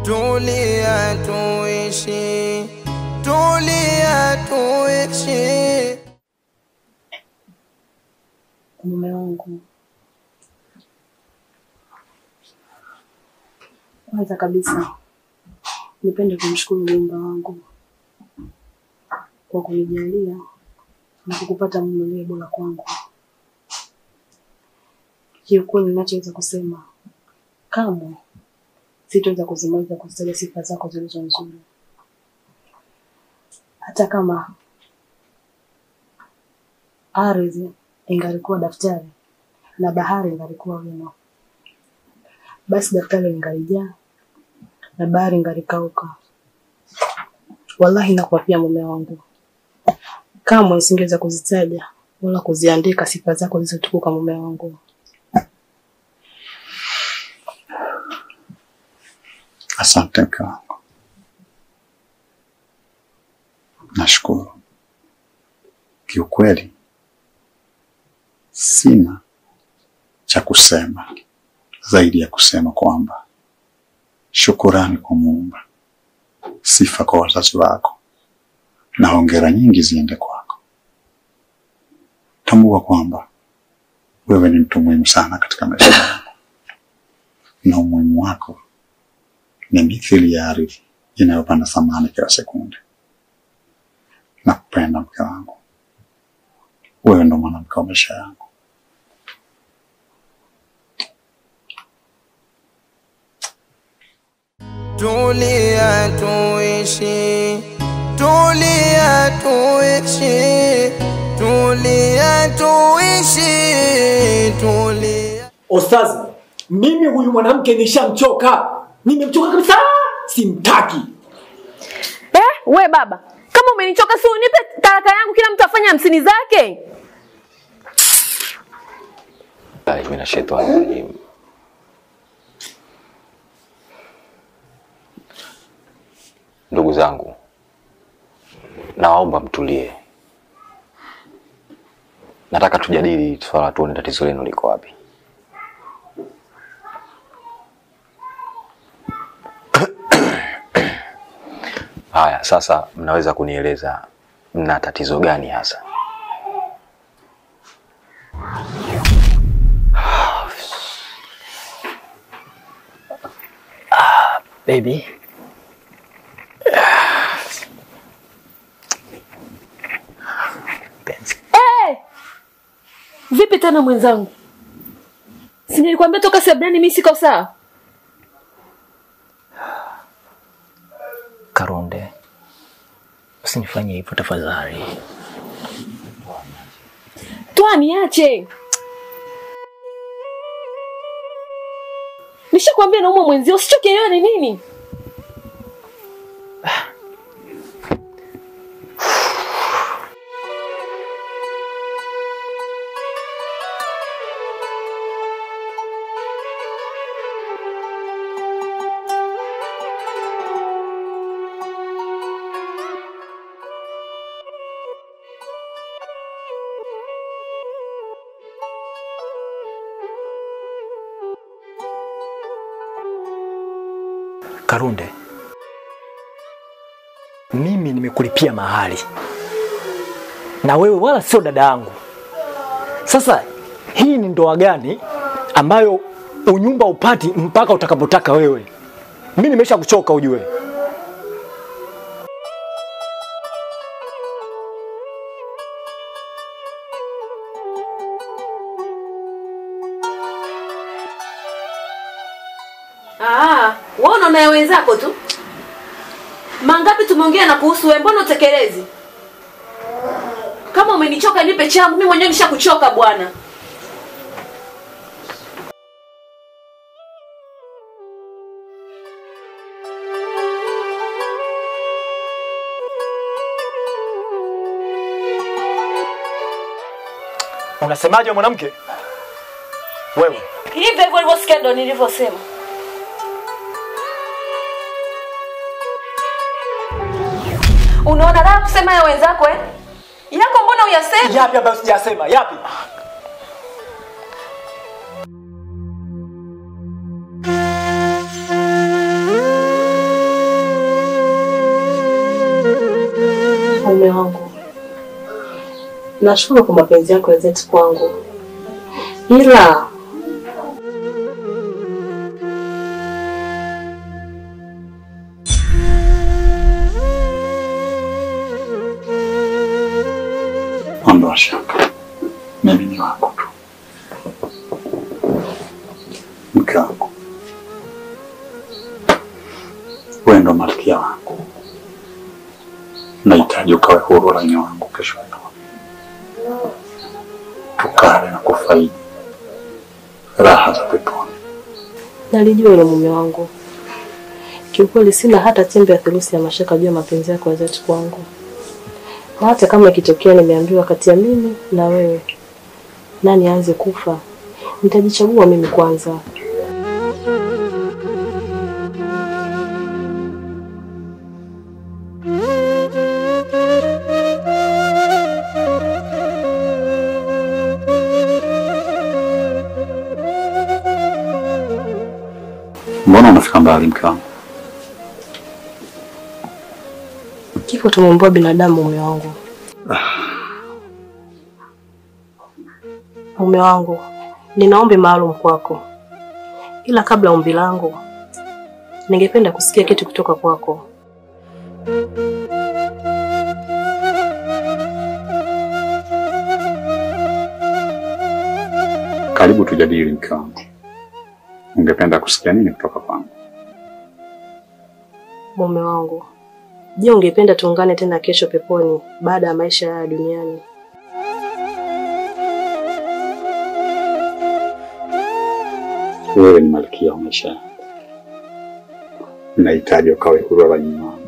tulia tuishi, tulia tuishi. Mume wangu, kwanza kabisa nipende kumshukuru Muumba wangu kwa kunijalia na kukupata mume bora kwangu. Kiukweli ninachoweza kusema, kamwe sitaweza kuzimaliza kuzitaja sifa zako zilizo nzuri. Hata kama ardhi ingalikuwa daftari na bahari ingalikuwa wino, basi daftari lingalijaa na bahari ingalikauka. Wallahi nakuapia mume wangu, kamwe singeweza kuzitaja wala kuziandika sifa zako zilizotukuka mume wangu. Asante mke wangu. Nashukuru. Kiukweli sina cha kusema zaidi ya kusema kwamba shukurani kwa Muumba, sifa kwa wazazi wako, na hongera nyingi ziende kwako. Tambua kwamba wewe ni mtu muhimu sana katika maisha yangu, na umuhimu wako ni mithili ya ardhi inayopanda thamani kila sekunde. Nakupenda mke wangu. Wewe ndo mwanamke wa maisha yangu. Tulia tuishi, tulia tuishi, tulia tuishi, tulia. Ostazi, mimi huyu mwanamke nishamchoka. Nimemchoka kabisa, simtaki. We baba, kama umenichoka si unipe talaka yangu, kila mtu afanye 50 zake. Mimi na shetani. Ndugu zangu, naomba mtulie. Nataka tujadili swala, tuone tatizo lenu liko wapi. Haya, sasa mnaweza kunieleza mna tatizo gani hasa? Baby. Vipi tena mwenzangu? Si nilikwambia toka sebrani mimi siko sawa? Karonde, usinifanye hivyo tafadhali. Toa niache. Nishakwambia naumwa mwenzio, usichoke leo ni nini? Karunde, mimi nimekulipia mahali na wewe wala sio dada yangu. Sasa hii ni ndoa gani ambayo unyumba upati mpaka utakapotaka wewe? Mimi nimesha kuchoka ujue. Wewe unaona wenzako tu. Mangapi tumeongea na kuhusu wewe, mbona utekelezi? Kama umenichoka nipe changu, mimi mwenyewe nishakuchoka bwana. Unasemaje mwanamke? Wewe. Hivi hivyo ulivyosikia ndo nilivyosema. Unaona raha kusema ya wenzako Yako mbona uyasema? Yapi ambayo sijasema? Yapi? Mume wangu, nashukuru kwa mapenzi yako ya dhati kwangu, ila ondoa shaka, mimi ni wako tu, mke wangu. Wewe ndo malkia wangu, nahitaji ukawe huru laini wangu kesho yako, tukale na kufaidi raha za peponi. nalijua hilo mume wangu. Kiukweli sina hata chembe ya theluthi ya mashaka juu ya mapenzi yako ya dhati kwangu. Na hata kama ikitokea nimeambiwa kati ya mimi na wewe nani aanze kufa, nitajichagua mimi kwanza. Mbona unafika mbali mke wangu? Kifo tumeumbwa binadamu mume wangu. Mume wangu, nina ombi maalum kwako. Ila kabla ombi langu, ningependa kusikia kitu kutoka kwako. Karibu tujadili mke wangu. Ungependa kusikia nini kutoka kwangu? Mume wangu, je, ungependa tuungane tena kesho peponi baada ya maisha haya duniani? Wewe ni malkia wa maisha yangu. Nahitaji ukawe huru laini wangu,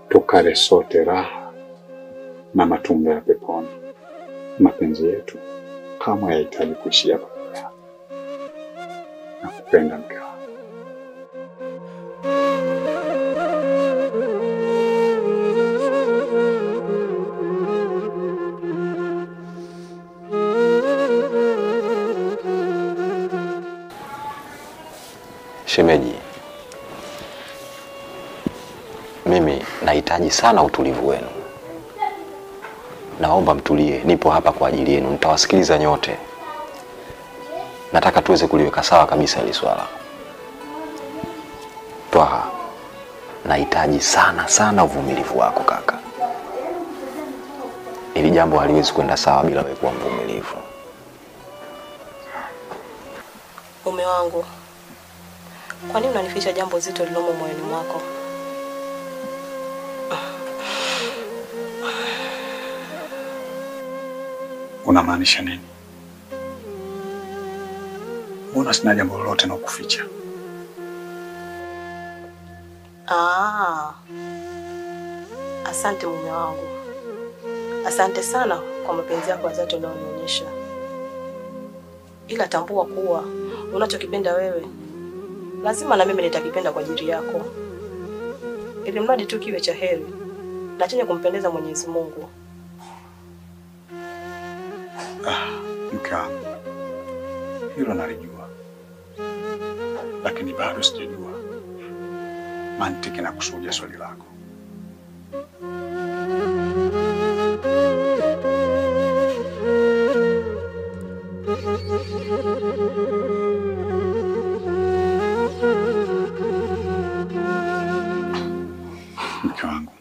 tukale sote raha na matunda ya peponi. Mapenzi yetu kama hayahitaji kuishia hapa. Nakupenda mke wangu. Shemeji, mimi nahitaji sana utulivu wenu. Naomba mtulie, nipo hapa kwa ajili yenu, nitawasikiliza nyote. Nataka tuweze kuliweka sawa kabisa hili swala. Twaha, nahitaji sana uvumilivu wako kaka. Hili jambo haliwezi kwenda sawa bila wewe kuwa mvumilivu. Mume wangu, kwa nini unanificha jambo zito lilomo moyoni mwako? Unamaanisha nini? Mbona sina jambo lolote na kuficha? Asante mume wangu. Asante sana kwa mapenzi yako ya dhati unayonionyesha. Ila tambua kuwa unachokipenda wewe lazima na mimi nitakipenda kwa ajili yako. Ili mradi tu kiwe cha heri na chenye kumpendeza Mwenyezi Mungu. Mke wangu, hilo nalijua, lakini bado sijajua mantiki na kusudi ya swali lako. Mke wangu,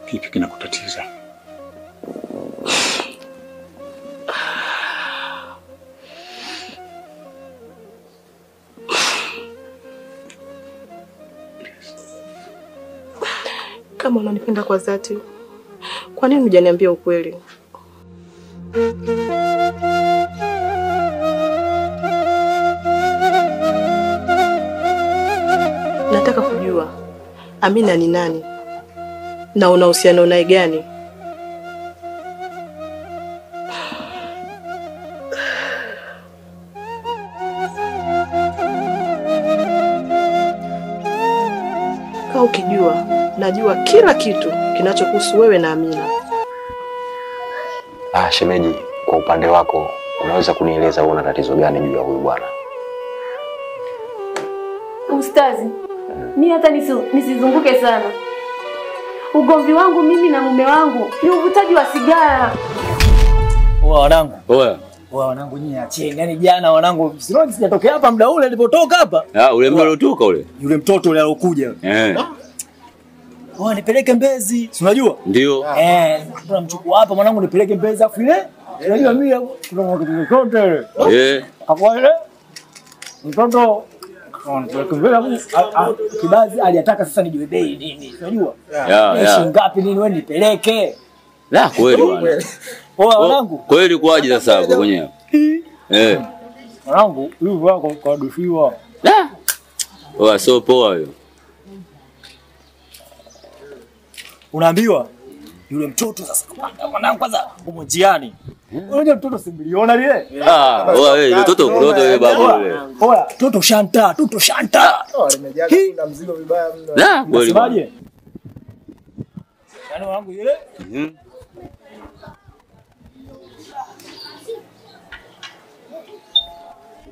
kipi kinakutatiza? Kama unanipenda kwa dhati, kwa nini hujaniambia ukweli? Nataka kujua Amina ni nani na una uhusiano naye gani? Kama ukijua, najua kila kitu kinachokuhusu wewe na Amina. Shemeji, kwa upande wako unaweza kunieleza una tatizo gani juu ya huyu bwana? Ustazi, mimi hata nisizunguke sana. ugomvi wangu mimi na mume wangu ni uvutaji wa sigara. Oa wanangu. Oya. Oa wanangu nyinyi acheni. Yaani jana wanangu sijatokea hapa muda ule nilipotoka hapa. Ule muda uliotoka ule. Yule mtoto yule alokuja. Nipeleke Mbezi. Si unajua? Ndio. Tunamchukua hapa mwanangu nipeleke Mbezi afu ile. Unajua mimi kuna kitu chochote ile. Hapo ile. Mtoto Kibazi aliyataka sasa nijue bei nini. Unajua? Shilingi ngapi nini wewe nipeleke? La kweli bwana. Oa wanangu. Kweli kwaje sasa hapo kwenye? Wanangu, hivi wako kwa dufiwa. La. Oa so poa hiyo. Unaambiwa yule mtoto sasa mwanangu kwanza umonjiani. Unajua mtoto si miliona lile? Oa wewe mtoto wewe babu wewe. Oa mtoto shanta. Limejaa na mzigo vibaya mno. La kweli. Unasemaje? Yaani wanangu yule?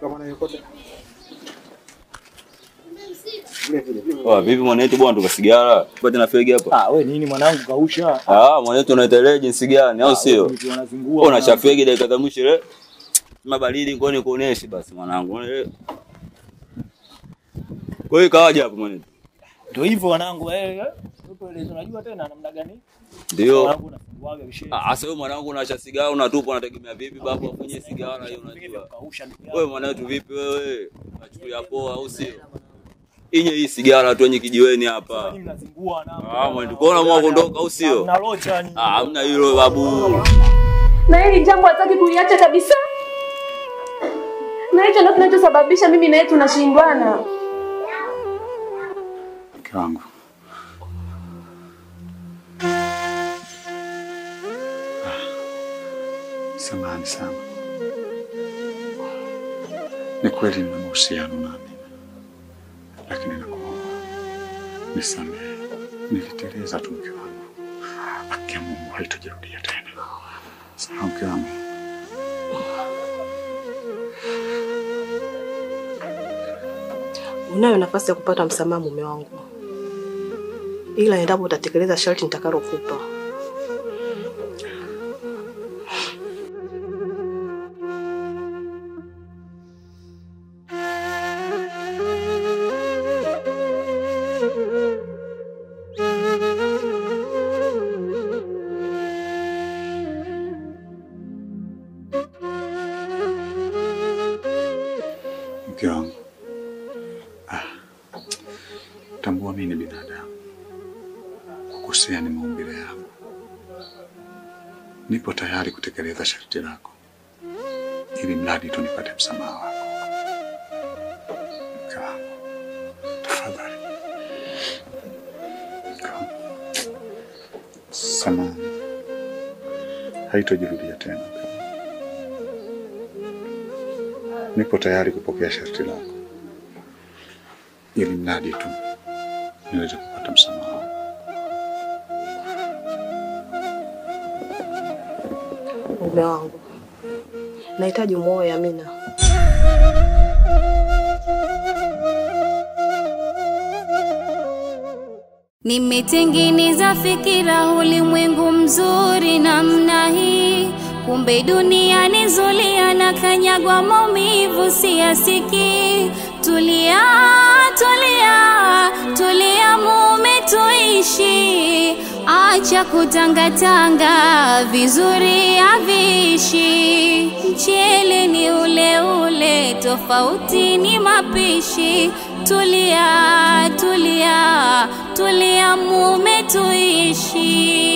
Kama yokote. Vipi mwanetu bwana tukasigara? Tupate na fegi hapa. Wewe nini mwanangu kausha? Mwanetu unaita legend gani au sio? Una chafegi dakika za mwisho ile. Mabaridi ngoni kuonesha basi mwanangu. Kwa hiyo kawaje hapo mwanetu? Ndio hivyo wanangu mtoto ile unajua tena namna gani? Ndio. Wanangu nafunguaga vishe. Sasa wewe mwanangu unaacha sigara unatupa unategemea vipi babu afunye sigara hiyo unajua? Wewe mwanetu vipi wewe? Unachukulia poa au sio? Inye hii sigara tu yenye kijiweni hapa. Mwanetu kuona mwa kuondoka au sio? Hamna locha ni. Hamna hilo babu. Na hili jambo hataki kuliacha kabisa. Na hicho ndio kinachosababisha mimi na yeye tunashindwana. Mke wangu. Samahani sana. Ni kweli nina mahusiano na Amina. Lakini nakuomba nisamehe. Niliteleza tu mke wangu. Haki ya Mungu haitajirudia tena. Sawa mke wangu. Unayo nafasi ya kupata msamaha mume wangu. Ila endapo utatekeleza sharti nitakalokupa. Mke wangu. Tambua mimi ni binadamu. Kukosea ni maumbile yangu. Nipo tayari kutekeleza sharti lako. Ili mradi tu nipate msamaha wako. Mke wangu. Tafadhali. Mke wangu. Samahani. Haitajirudia tena. Nipo tayari kupokea sharti lako. Ili mradi tu niweze kupata msamaha. Mume wangu. Nahitaji umuoe Amina. Nimetengeneza fikira ulimwengu mzuri namna hii, kumbe dunia ni zulia na kanyagwa maumivu siyasikii. Tulia, tulia, tulia mume tuishi, acha kutangatanga vizuri haviishi. Mchele ni ule ule, tofauti ni mapishi. Tulia, tulia, tulia mume tuishi.